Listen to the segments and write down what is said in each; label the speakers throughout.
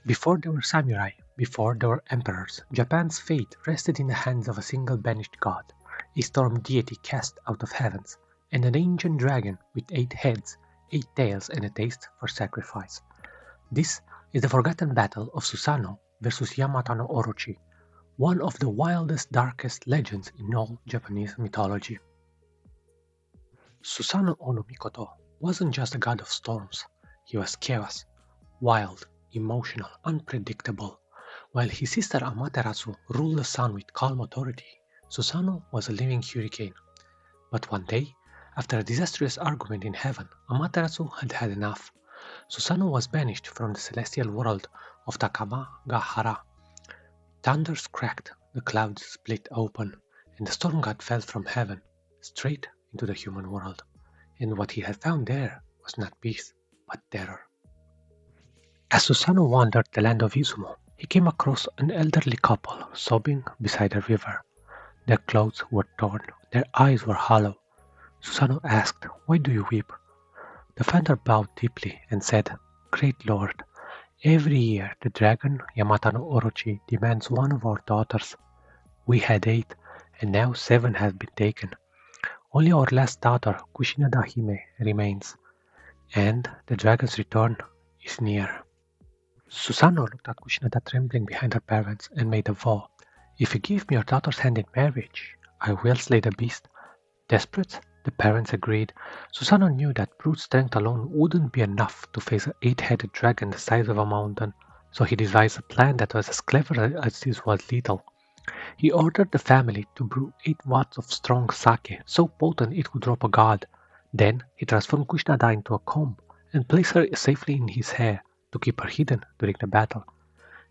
Speaker 1: Before there were samurai, before there were emperors, Japan's fate rested in the hands of a single banished god, a storm deity cast out of heavens, and an ancient dragon with 8 heads, 8 tails, and a taste for sacrifice. This is the forgotten battle of Susanoo versus Yamata-no-Orochi, one of the wildest, darkest legends in all Japanese mythology. Susanoo Ono Mikoto wasn't just a god of storms, he was chaos, wild, emotional, unpredictable. While his sister Amaterasu ruled the sun with calm authority, Susanoo was a living hurricane. But one day, after a disastrous argument in heaven, Amaterasu had had enough. Susanoo was banished from the celestial world of Takamagahara. Thunders cracked, the clouds split open, and the storm god fell from heaven, straight into the human world. And what he had found there was not peace, but terror. As Susanoo wandered the land of Izumo, he came across an elderly couple sobbing beside a river. Their clothes were torn, their eyes were hollow. Susanoo asked, "Why do you weep?" The father bowed deeply and said, "Great Lord, every year the dragon Yamata-no-Orochi demands one of our daughters. We had 8, and now 7 have been taken. Only our last daughter, Kushinada-hime, remains, and the dragon's return is near." Susanoo looked at Kushinada trembling behind her parents and made a vow. "If you give me your daughter's hand in marriage, I will slay the beast." Desperate, the parents agreed. Susanoo knew that brute strength alone wouldn't be enough to face an 8-headed dragon the size of a mountain, so he devised a plan that was as clever as it was lethal. He ordered the family to brew 8 vats of strong sake, so potent it would drop a god. Then he transformed Kushinada into a comb and placed her safely in his hair to keep her hidden during the battle.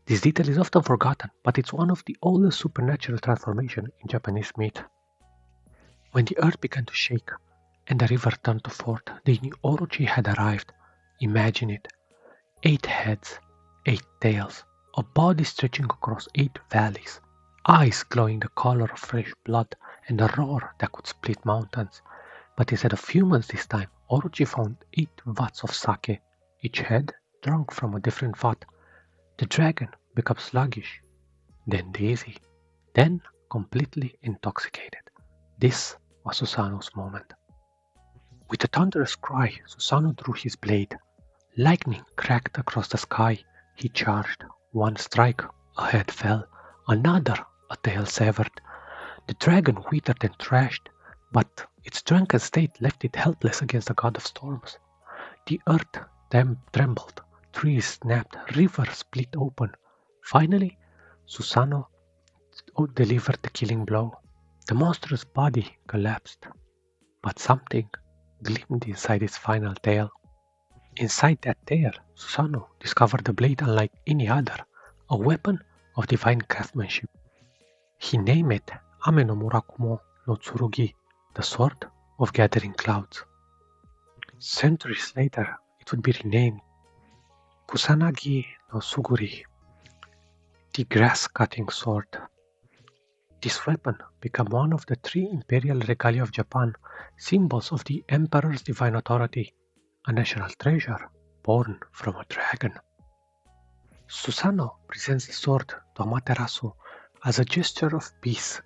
Speaker 1: This detail is often forgotten, but it's one of the oldest supernatural transformations in Japanese myth. When the earth began to shake and the river turned to fort, they knew Orochi had arrived. Imagine it. 8 heads, 8 tails, a body stretching across 8 valleys, eyes glowing the color of fresh blood, and a roar that could split mountains. But instead of humans this time, Orochi found 8 vats of sake, each head drunk from a different vat. The dragon became sluggish, then dizzy, then completely intoxicated. This was Susanoo's moment. With a thunderous cry, Susanoo drew his blade. Lightning cracked across the sky. He charged. One strike, a head fell. Another, a tail severed. The dragon withered and thrashed, but its drunken state left it helpless against the god of storms. The earth trembled, trees snapped, rivers split open. Finally, Susanoo delivered the killing blow. The monstrous body collapsed, but something gleamed inside its final tail. Inside that tail, Susanoo discovered a blade unlike any other, a weapon of divine craftsmanship. He named it Ame no Murakumo no Tsurugi, the sword of gathering clouds. Centuries later, it would be renamed Kusanagi no Suguri, the grass-cutting sword. This weapon became one of the 3 imperial regalia of Japan, symbols of the emperor's divine authority, a national treasure born from a dragon. Susanoo presents the sword to Amaterasu as a gesture of peace.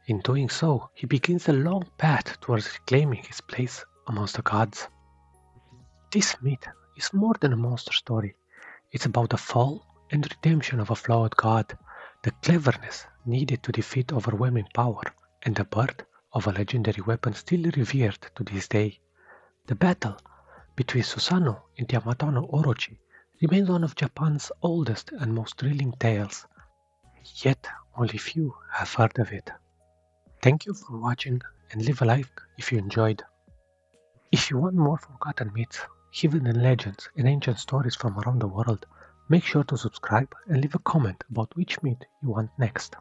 Speaker 1: In doing so, he begins a long path towards reclaiming his place amongst the gods. This myth is more than a monster story. It's about the fall and redemption of a flawed god, the cleverness needed to defeat overwhelming power, and the birth of a legendary weapon still revered to this day. The battle between Susanoo and Yamata-no-Orochi remains one of Japan's oldest and most thrilling tales, yet only few have heard of it. Thank you for watching, and leave a like if you enjoyed. If you want more forgotten myths, hidden legends, and ancient stories from around the world, make sure to subscribe and leave a comment about which myth you want next.